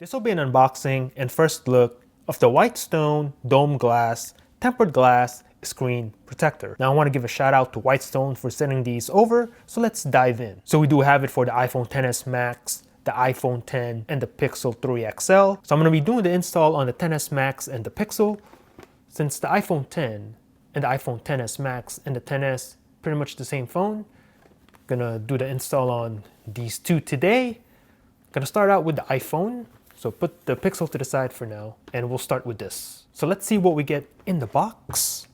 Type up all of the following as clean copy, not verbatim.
This will be an unboxing and first look of the Whitestone Dome Glass Tempered Glass Screen Protector. Now I want to give a shout out to Whitestone for sending these over, so let's dive in. So we do have it for the iPhone XS Max, the iPhone X, and the Pixel 3 XL. So I'm going to be doing the install on the XS Max and the Pixel, since the iPhone X and the iPhone XS Max and the XS pretty much the same phone. Gonna do the install on these two today. Gonna start out with the iPhone. So put the Pixel to the side for now, and we'll start with this. So let's see what we get in the box.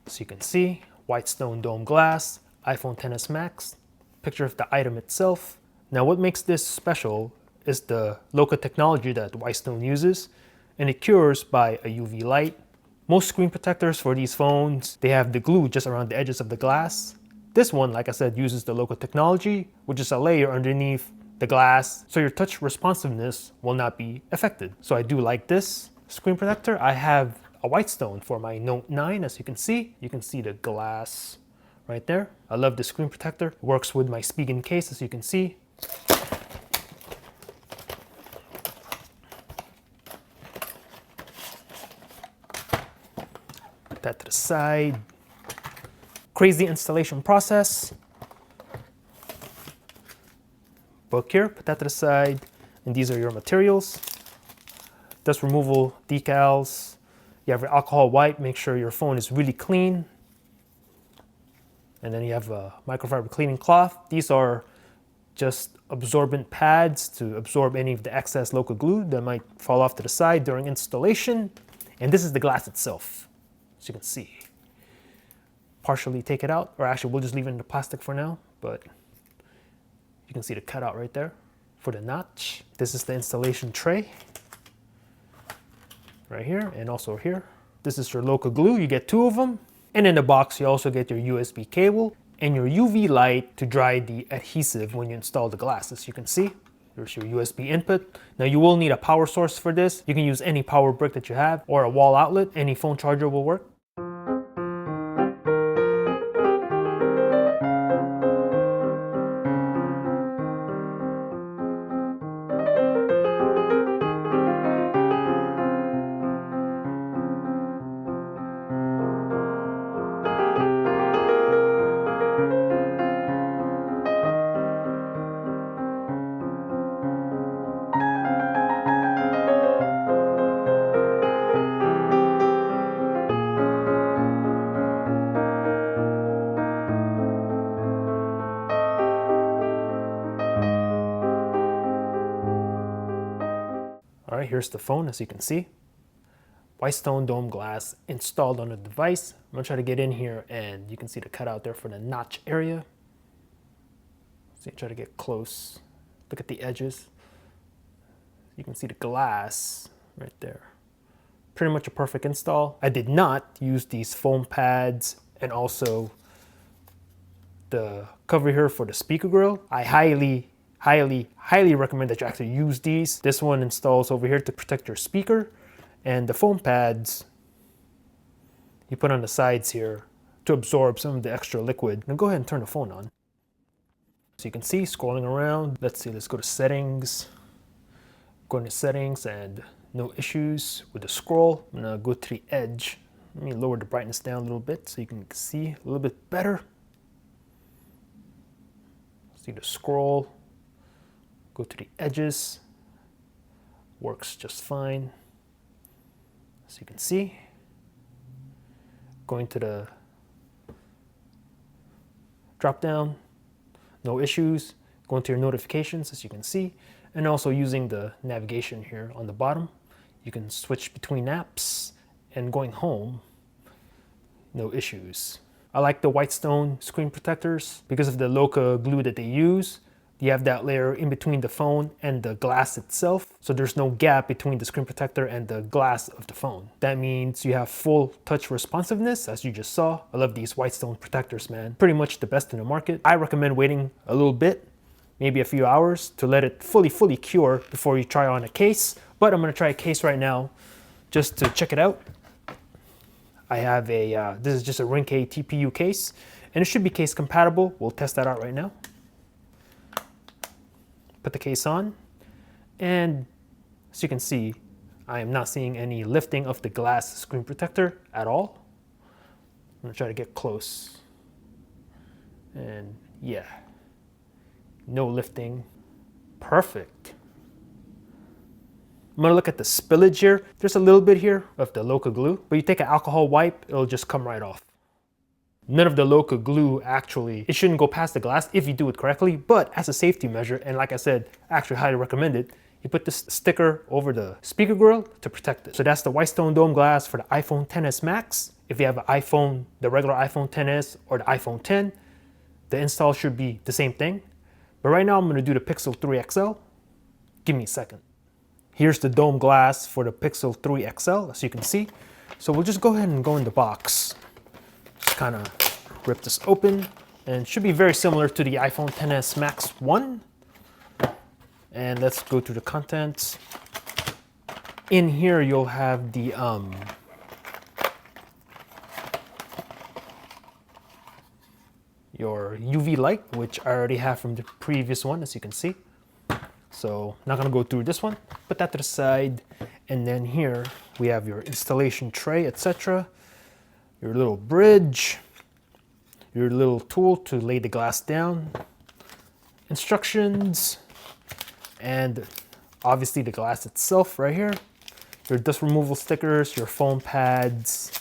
So you can see, Whitestone Dome Glass, iPhone XS Max, picture of the item itself. Now what makes this special is the local technology that Whitestone uses, and it cures by a UV light. Most screen protectors for these phones, they have the glue just around the edges of the glass. This one, like I said, uses the local technology, which is a layer underneath the glass, so your touch responsiveness will not be affected. So I do like this screen protector. I have a Whitestone for my Note 9, as you can see. You can see the glass right there. I love the screen protector. It works with my Spigen case, as you can see. Put that to the side. Crazy installation process. Book here, put that to the side, and these are your materials. Dust removal decals. You have your alcohol wipe, make sure your phone is really clean. And then you have a microfiber cleaning cloth. These are just absorbent pads to absorb any of the excess local glue that might fall off to the side during installation. And this is the glass itself, as you can see. Partially take it out, or actually we'll just leave it in the plastic for now, but you can see the cutout right there for the notch. This is the installation tray right here, and also here. This is your local glue. You get two of them. And in the box, you also get your USB cable and your UV light to dry the adhesive when you install the glass. As you can see, there's your USB input. Now you will need a power source for this. You can use any power brick that you have or a wall outlet. Any phone charger will work. All right, here's the phone, as you can see. Whitestone Dome Glass installed on the device. I'm gonna try to get in here, and you can see the cutout there for the notch area. So you try to get close. Look at the edges. You can see the glass right there. Pretty much a perfect install. I did not use these foam pads and also the cover here for the speaker grill. I highly recommend that you actually use these. This one installs over here to protect your speaker, and the foam pads you put on the sides here to absorb some of the extra liquid. Now go ahead and turn the phone on. So you can see, scrolling around, let's go to settings. Go into settings, and no issues with the scroll. I'm gonna go to the edge. Let me lower the brightness down a little bit so you can see a little bit better. See the scroll. Go to the edges, works just fine, as you can see. Going to the drop down, no issues. Going to your notifications, as you can see, and also using the navigation here on the bottom. You can switch between apps, and going home, no issues. I like the Whitestone screen protectors because of the Loca glue that they use. You have that layer in between the phone and the glass itself, so there's no gap between the screen protector and the glass of the phone. That means you have full touch responsiveness, as you just saw. I love these Whitestone protectors, man. Pretty much the best in the market. I recommend waiting a little bit, maybe a few hours, to let it fully cure before you try on a case. But I'm gonna try a case right now just to check it out. I have a, this is just a Ringke TPU case, and it should be case compatible. We'll test that out right now. Put the case on, and As you can see, I am not seeing any lifting of the glass screen protector at all. I'm gonna try to get close. And yeah, no lifting. Perfect. I'm gonna look at the spillage here. There's a little bit here of the Loca glue, but you take an alcohol wipe, it'll just come right off. None of the Loca glue actually, it shouldn't go past the glass if you do it correctly, but as a safety measure, and like I said, I actually highly recommend it, you put this sticker over the speaker grill to protect it. So that's the Whitestone Dome Glass for the iPhone XS Max. If you have an iPhone, the regular iPhone XS or the iPhone X, the install should be the same thing. But right now I'm gonna do the Pixel 3 XL. Give me a second. Here's the dome glass for the Pixel 3 XL, as you can see. So we'll just go ahead and go in the box. Just kind of rip this open, and it should be very similar to the iPhone XS Max 1. And let's go to the contents. In here you'll have the your UV light, which I already have from the previous one, as you can see. So not gonna go through this one, put that to the side. And then here we have your installation tray, etc. Your little bridge, your little tool to lay the glass down, instructions, and obviously the glass itself right here. Your dust removal stickers, your foam pads,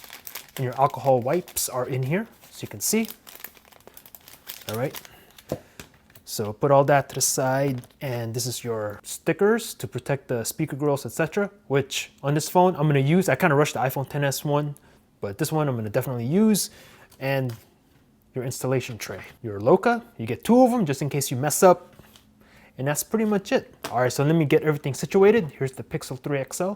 and your alcohol wipes are in here, so you can see. All right. So put all that to the side, and this is your stickers to protect the speaker grills, etc. Which on this phone I'm gonna use. I kind of rushed the iPhone XS one, but this one I'm gonna definitely use. And your installation tray, your Loca, you get 2 of them just in case you mess up. And that's pretty much it. All right, so let me get everything situated. Here's the Pixel 3 XL.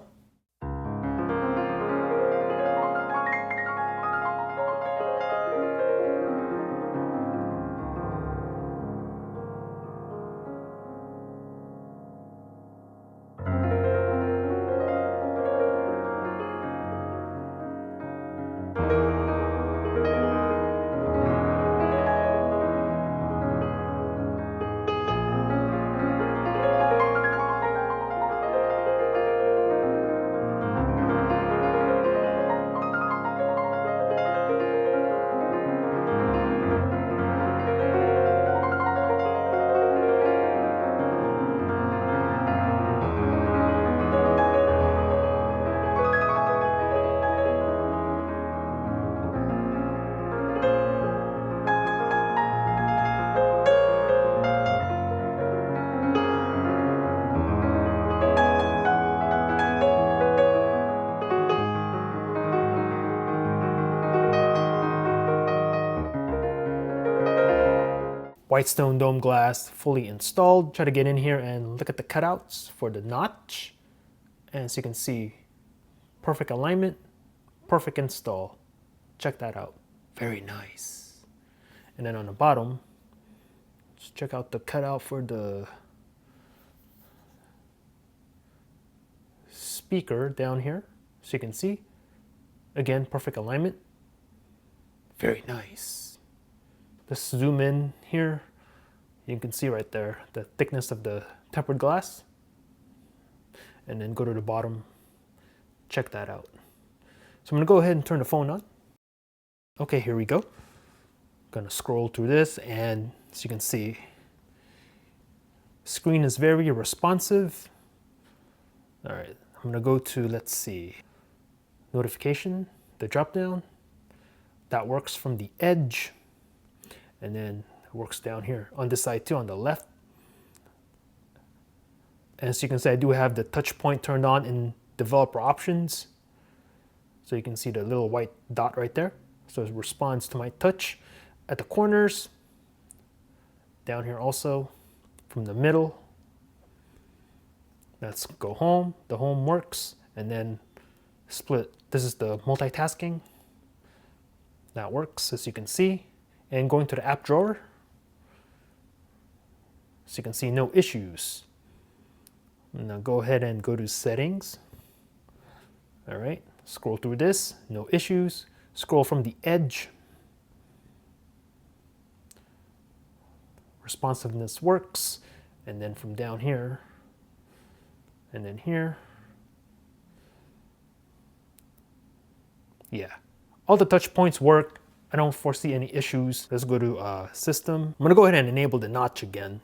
Whitestone Dome Glass fully installed. Try to get in here and look at the cutouts for the notch. And as you can see, perfect alignment, perfect install. Check that out. Very nice. And then on the bottom, just check out the cutout for the speaker down here. So you can see, again, perfect alignment. Very nice. Let's zoom in here. You can see right there the thickness of the tempered glass. And then go to the bottom, check that out. So I'm gonna go ahead and turn the phone on. Okay, here we go. Gonna scroll through this, and as you can see, screen is very responsive. All right, I'm gonna go to, let's see, notification, the drop down. That works from the edge. And then it works down here on this side too, on the left. And as you can see, I do have the touch point turned on in developer options. So you can see the little white dot right there. So it responds to my touch at the corners. Down here also, from the middle. Let's go home. The home works. And then split. This is the multitasking. That works, as you can see. And going to the app drawer, so you can see no issues. Now go ahead and go to settings. All right, scroll through this, no issues. Scroll from the edge. Responsiveness works. And then from down here, and then here, Yeah, all the touch points work. I don't foresee any issues. Let's go to system. I'm gonna go ahead and enable the notch again.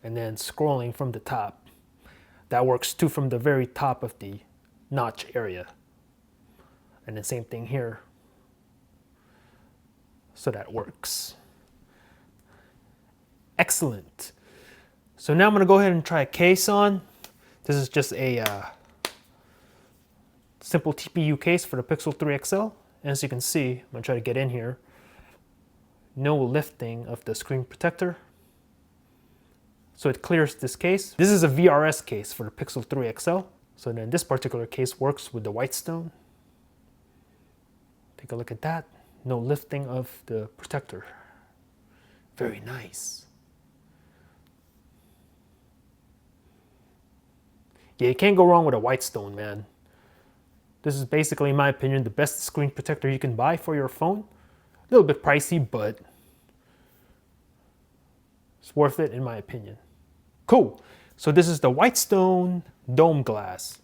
And then scrolling from the top. That works too from the very top of the notch area. And then same thing here. So that works. Excellent. So now I'm gonna go ahead and try a case on. This is just a simple TPU case for the Pixel 3 XL. And as you can see, I'm gonna try to get in here. No lifting of the screen protector. So it clears this case. This is a VRS case for the Pixel 3 XL. So then this particular case works with the Whitestone. Take a look at that. No lifting of the protector. Very nice. Yeah, you can't go wrong with a Whitestone, man. This is basically, in my opinion, the best screen protector you can buy for your phone. A little bit pricey, but it's worth it in my opinion. Cool. So this is the Whitestone Dome Glass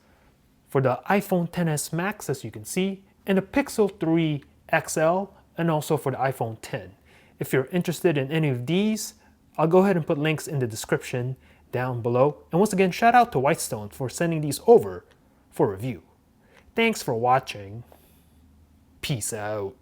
for the iPhone XS Max, as you can see, and the Pixel 3 XL, and also for the iPhone X. If you're interested in any of these, I'll go ahead and put links in the description down below. And once again, shout out to Whitestone for sending these over for review. Thanks for watching. Peace out.